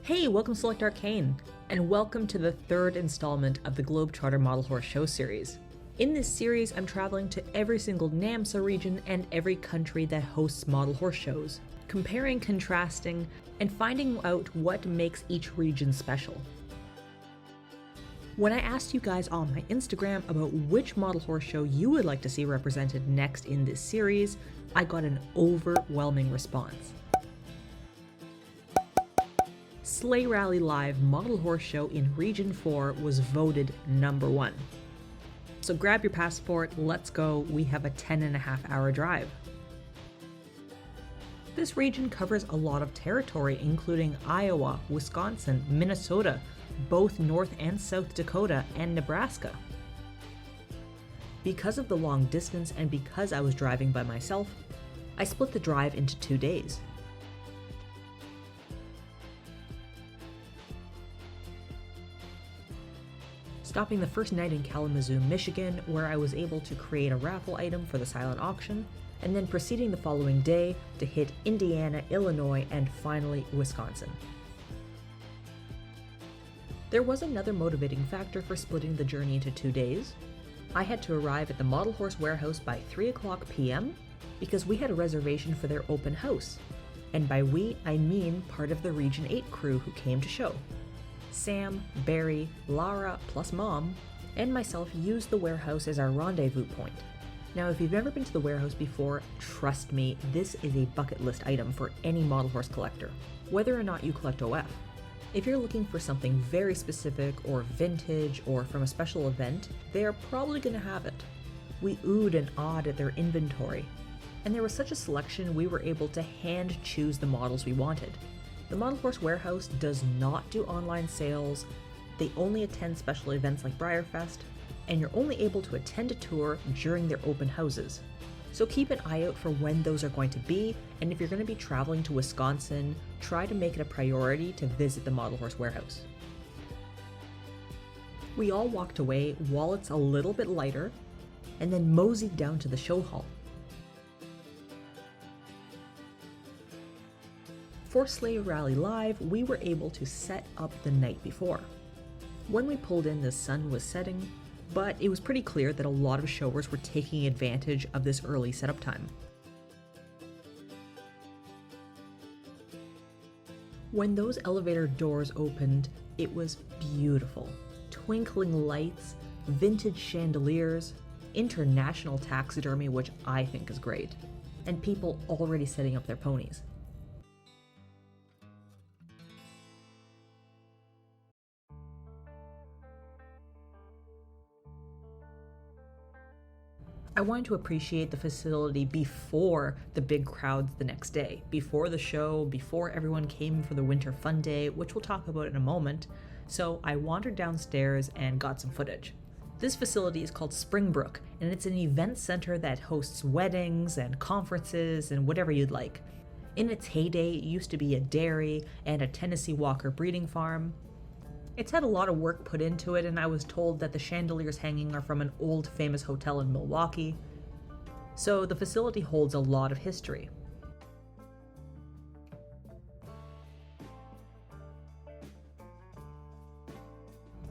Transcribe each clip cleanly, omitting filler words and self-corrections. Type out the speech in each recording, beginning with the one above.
Hey, welcome to Select Arcane, and welcome to the third installment of the Trotter Model Horse Show series. In this series, I'm traveling to every single NAMSA region and every country that hosts model horse shows, comparing, contrasting, and finding out what makes each region special. When I asked you guys on my Instagram about which model horse show you would like to see represented next in this series, I got an overwhelming response. Sleigh Rally Live Model Horse Show in Region 4 was voted number 1. So grab your passport, let's go, we have a 10.5-hour drive. This region covers a lot of territory, including Iowa, Wisconsin, Minnesota, both North and South Dakota, and Nebraska. Because of the long distance and because I was driving by myself, I split the drive into 2 days. Stopping the first night in Kalamazoo, Michigan, where I was able to create a raffle item for the silent auction, and then proceeding the following day to hit Indiana, Illinois, and finally Wisconsin. There was another motivating factor for splitting the journey into 2 days. I had to arrive at the Model Horse Warehouse by 3:00 p.m. because we had a reservation for their open house. And by we, I mean part of the Region 8 crew who came to show. Sam, Barry, Lara, plus Mom, and myself used the warehouse as our rendezvous point. Now, if you've never been to the warehouse before, trust me, this is a bucket list item for any model horse collector, whether or not you collect OF. If you're looking for something very specific or vintage or from a special event, they are probably going to have it. We oohed and awed at their inventory, and there was such a selection we were able to hand choose the models we wanted. The Model Horse Warehouse does not do online sales, they only attend special events like Breyerfest, and you're only able to attend a tour during their open houses. So keep an eye out for when those are going to be, and if you're going to be traveling to Wisconsin, try to make it a priority to visit the Model Horse Warehouse. We all walked away, wallets a little bit lighter, and then moseyed down to the show hall. For Sleigh Rally Live, we were able to set up the night before. When we pulled in, the sun was setting, but it was pretty clear that a lot of showers were taking advantage of this early setup time. When those elevator doors opened, it was beautiful. Twinkling lights, vintage chandeliers, international taxidermy, which I think is great, and people already setting up their ponies. I wanted to appreciate the facility before the big crowds the next day, before the show, before everyone came for the winter fun day, which we'll talk about in a moment. So I wandered downstairs and got some footage. This facility is called Springbrook, and it's an event center that hosts weddings and conferences and whatever you'd like. In its heyday, it used to be a dairy and a Tennessee Walker breeding farm. It's had a lot of work put into it, and I was told that the chandeliers hanging are from an old famous hotel in Milwaukee. So the facility holds a lot of history.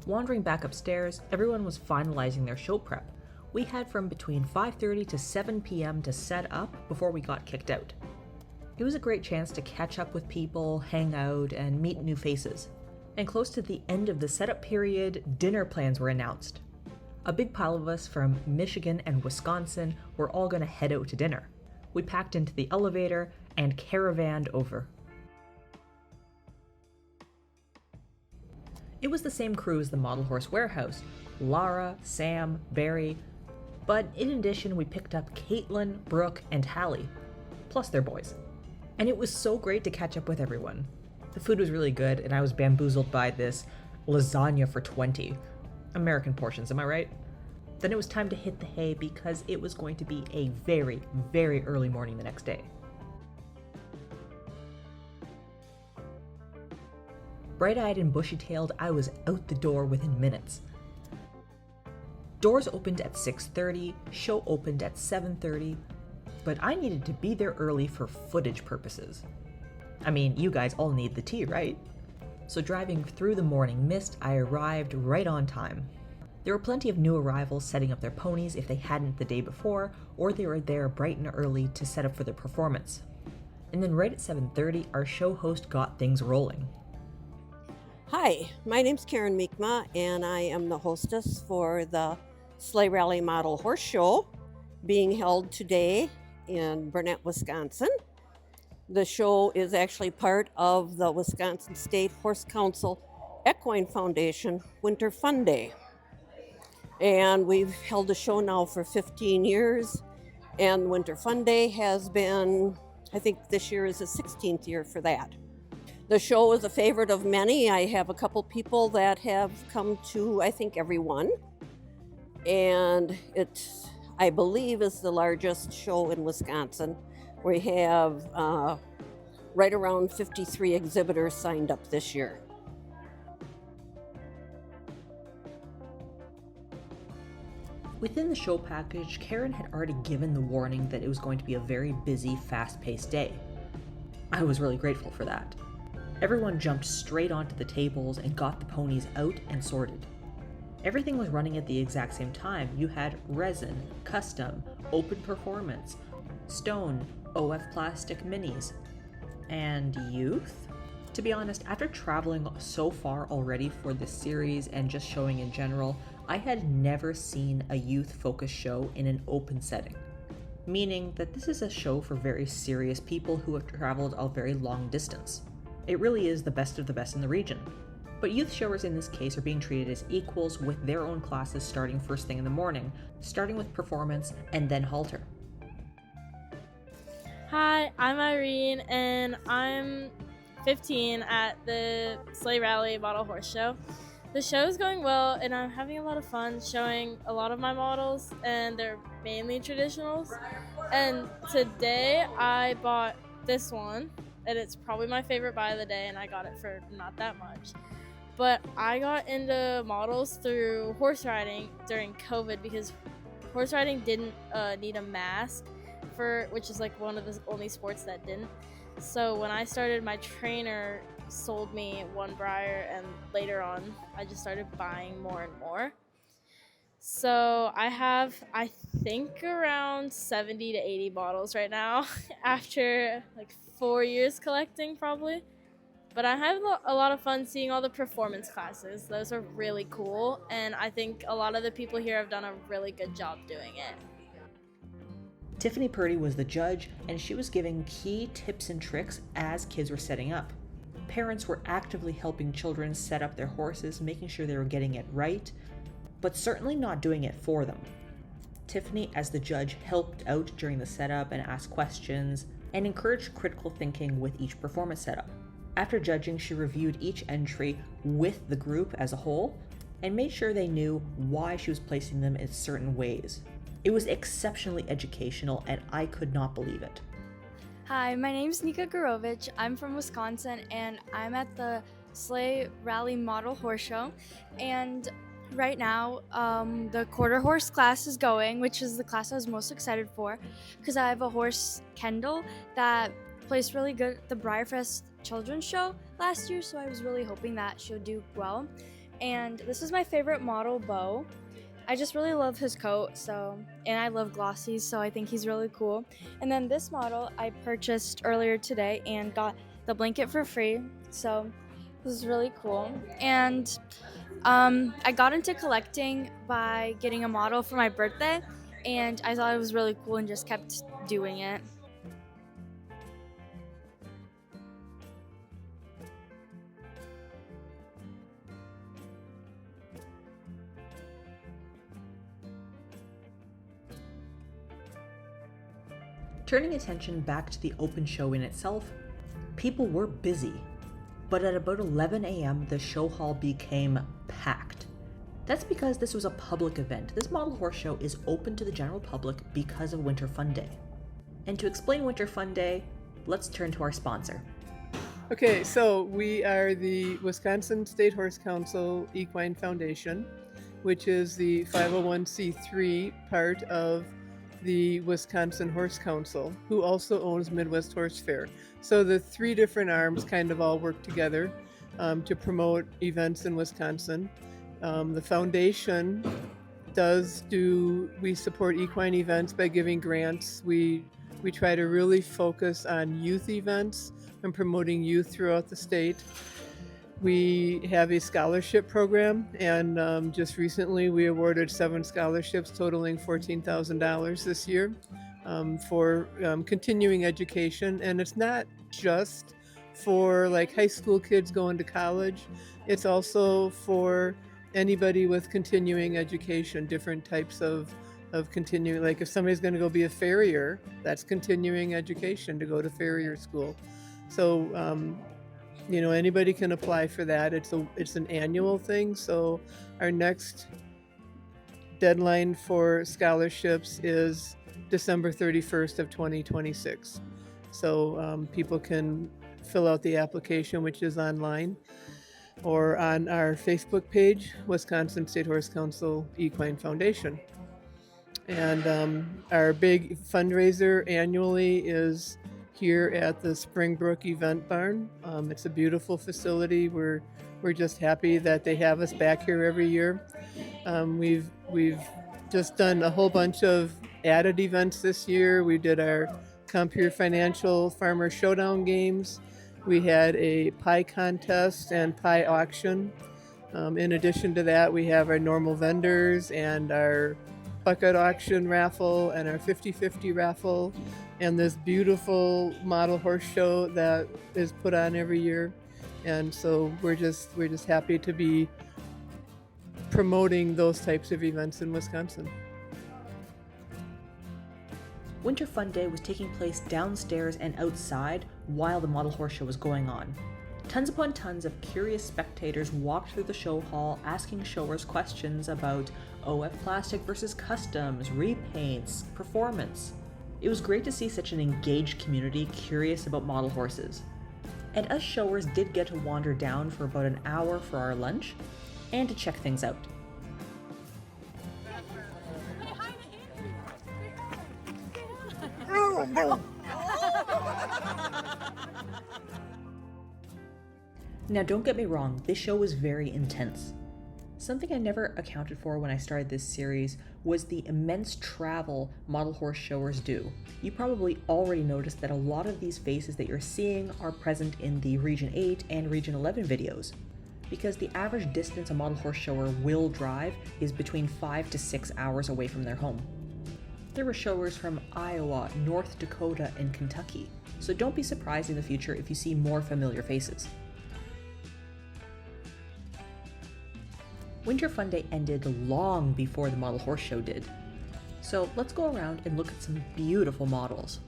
Wandering back upstairs, everyone was finalizing their show prep. We had from between 5:30 to 7 p.m. to set up before we got kicked out. It was a great chance to catch up with people, hang out, and meet new faces. And close to the end of the setup period, dinner plans were announced. A big pile of us from Michigan and Wisconsin were all going to head out to dinner. We packed into the elevator and caravanned over. It was the same crew as the Model Horse Warehouse, Lara, Sam, Barry, but in addition we picked up Caitlin, Brooke, and Hallie, plus their boys. And it was so great to catch up with everyone. The food was really good, and I was bamboozled by this lasagna for 20. American portions, am I right? Then it was time to hit the hay because it was going to be a very, very early morning the next day. Bright-eyed and bushy-tailed, I was out the door within minutes. Doors opened at 6:30, show opened at 7:30, but I needed to be there early for footage purposes. I mean, you guys all need the tea, right? So driving through the morning mist, I arrived right on time. There were plenty of new arrivals setting up their ponies if they hadn't the day before, or they were there bright and early to set up for their performance. And then right at 7:30, our show host got things rolling. Hi, my name's Karen Meekma, and I am the hostess for the Sleigh Rally Model Horse Show being held today in Burnett, Wisconsin. The show is actually part of the Wisconsin State Horse Council Equine Foundation Winter Fun Day. And we've held the show now for 15 years, and Winter Fun Day has been, I think this year is the 16th year for that. The show is a favorite of many. I have a couple people that have come to, I think, every one. And it, I believe, is the largest show in Wisconsin. We have right around 53 exhibitors signed up this year. Within the show package, Karen had already given the warning that it was going to be a very busy, fast-paced day. I was really grateful for that. Everyone jumped straight onto the tables and got the ponies out and sorted. Everything was running at the exact same time. You had resin, custom, open performance, stone, OF plastic minis, and youth? To be honest, after traveling so far already for this series and just showing in general, I had never seen a youth-focused show in an open setting. Meaning that this is a show for very serious people who have traveled a very long distance. It really is the best of the best in the region. But youth showers in this case are being treated as equals with their own classes starting first thing in the morning, starting with performance and then halter. Hi, I'm Irene and I'm 15 at the Sleigh Rally Model Horse Show. The show is going well and I'm having a lot of fun showing a lot of my models, and they're mainly traditionals. And today I bought this one, and it's probably my favorite buy of the day, and I got it for not that much. But I got into models through horse riding during COVID because horse riding didn't need a mask, which is like one of the only sports that didn't. So when I started, my trainer sold me one Briar, and later on I just started buying more and more. So I have, I think, around 70 to 80 bottles right now after like 4 years collecting probably. But I have a lot of fun seeing all the performance classes. Those are really cool, and I think a lot of the people here have done a really good job doing it. Tiffany Purdy was the judge, and she was giving key tips and tricks as kids were setting up. Parents were actively helping children set up their horses, making sure they were getting it right, but certainly not doing it for them. Tiffany, as the judge, helped out during the setup and asked questions and encouraged critical thinking with each performance setup. After judging, she reviewed each entry with the group as a whole and made sure they knew why she was placing them in certain ways. It was exceptionally educational, and I could not believe it. Hi, my name's Nika Gorovich. I'm from Wisconsin, and I'm at the Sleigh Rally Model Horse Show. And right now, the quarter horse class is going, which is the class I was most excited for, because I have a horse, Kendall, that placed really good at the Briarfest Children's Show last year, so I was really hoping that she'll do well. And this is my favorite model, Bo. I just really love his coat, and I love glossies, so I think he's really cool. And then this model I purchased earlier today and got the blanket for free, so this is really cool. And I got into collecting by getting a model for my birthday, and I thought it was really cool and just kept doing it. Turning attention back to the open show in itself, people were busy, but at about 11 a.m. the show hall became packed. That's because this was a public event. This model horse show is open to the general public because of Winter Fun Day. And to explain Winter Fun Day, let's turn to our sponsor. Okay, so we are the Wisconsin State Horse Council Equine Foundation, which is the 501c3 part of the Wisconsin Horse Council, who also owns Midwest Horse Fair. So the three different arms kind of all work together. to promote events in Wisconsin. The foundation we support equine events by giving grants. We try to really focus on youth events and promoting youth throughout the state. We have a scholarship program, and just recently we awarded 7 scholarships totaling $14,000 this year for continuing education. And it's not just for like high school kids going to college, it's also for anybody with continuing education, different types of continuing, like if somebody's going to go be a farrier, that's continuing education to go to farrier school. So anybody can apply for that. It's an annual thing. So our next deadline for scholarships is December 31st of 2026. So people can fill out the application, which is online, or on our Facebook page, Wisconsin State Horse Council Equine Foundation. And our big fundraiser annually is here at the Springbrook Event Barn. It's a beautiful facility. We're just happy that they have us back here every year. We've just done a whole bunch of added events this year. We did our Compeer Financial Farmer Showdown games. We had a pie contest and pie auction. In addition to that, we have our normal vendors and our bucket auction raffle and our 50-50 raffle and this beautiful model horse show that is put on every year. And so we're just happy to be promoting those types of events in Wisconsin. Winter Fun Day was taking place downstairs and outside while the model horse show was going on. Tons upon tons of curious spectators walked through the show hall asking showers questions about OF plastic versus customs, repaints, performance. It was great to see such an engaged community curious about model horses. And us showers did get to wander down for about an hour for our lunch and to check things out. Now don't get me wrong, this show was very intense. Something I never accounted for when I started this series was the immense travel model horse showers do. You probably already noticed that a lot of these faces that you're seeing are present in the Region 8 and Region 11 videos, because the average distance a model horse shower will drive is between 5 to 6 hours away from their home. There were showers from Iowa, North Dakota, and Kentucky, so don't be surprised in the future if you see more familiar faces. Winter Fun Day ended long before the model horse show did. So let's go around and look at some beautiful models.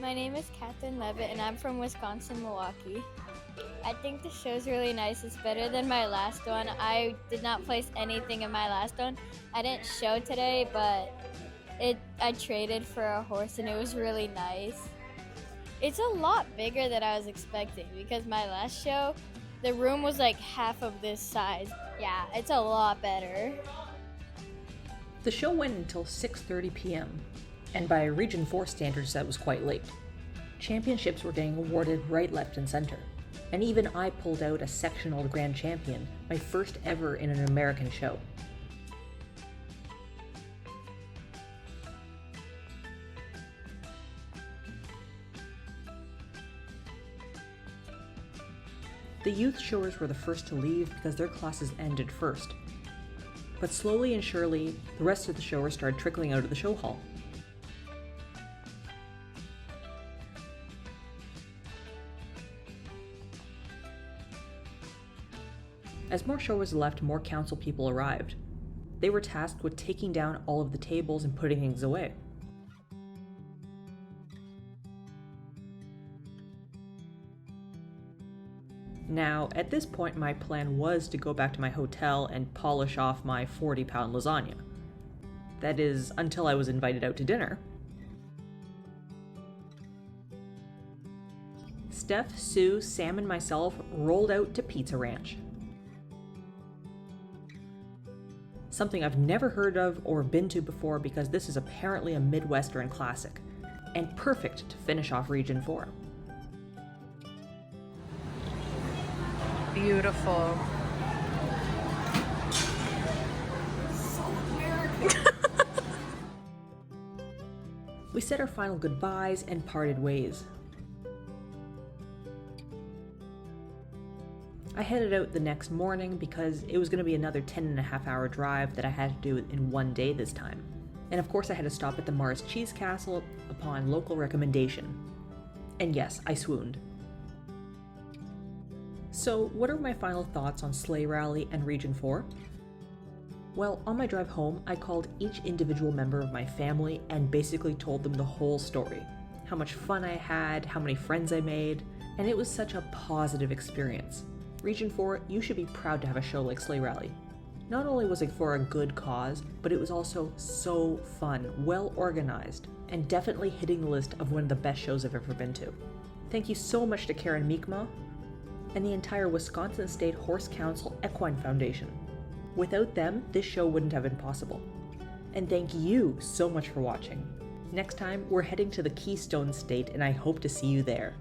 My name is Catherine Levitt and I'm from Wisconsin, Milwaukee. I think the show's really nice. It's better than my last one. I did not place anything in my last one. I didn't show today, but I traded for a horse and it was really nice. It's a lot bigger than I was expecting because my last show, the room was like half of this size. Yeah, it's a lot better. The show went until 6:30 p.m. and by Region 4 standards that was quite late. Championships were getting awarded right, left, and center. And even I pulled out a sectional grand champion, my first ever in an American show. The youth showers were the first to leave because their classes ended first. But slowly and surely, the rest of the showers started trickling out of the show hall. As more show was left, more council people arrived. They were tasked with taking down all of the tables and putting things away. Now, at this point, my plan was to go back to my hotel and polish off my 40-pound lasagna. That is, until I was invited out to dinner. Steph, Sue, Sam, and myself rolled out to Pizza Ranch. Something I've never heard of or been to before because this is apparently a Midwestern classic, and perfect to finish off Region 4. Beautiful. We said our final goodbyes and parted ways. I headed out the next morning because it was going to be another 10.5-hour drive that I had to do in one day this time. And of course I had to stop at the Mars Cheese Castle upon local recommendation. And yes, I swooned. So what are my final thoughts on Sleigh Rally and Region 4? Well, on my drive home, I called each individual member of my family and basically told them the whole story. How much fun I had, how many friends I made, and it was such a positive experience. Region 4, you should be proud to have a show like Sleigh Rally. Not only was it for a good cause, but it was also so fun, well organized, and definitely hitting the list of one of the best shows I've ever been to. Thank you so much to Karen Miekma and the entire Wisconsin State Horse Council Equine Foundation. Without them, this show wouldn't have been possible. And thank you so much for watching. Next time, we're heading to the Keystone State, and I hope to see you there.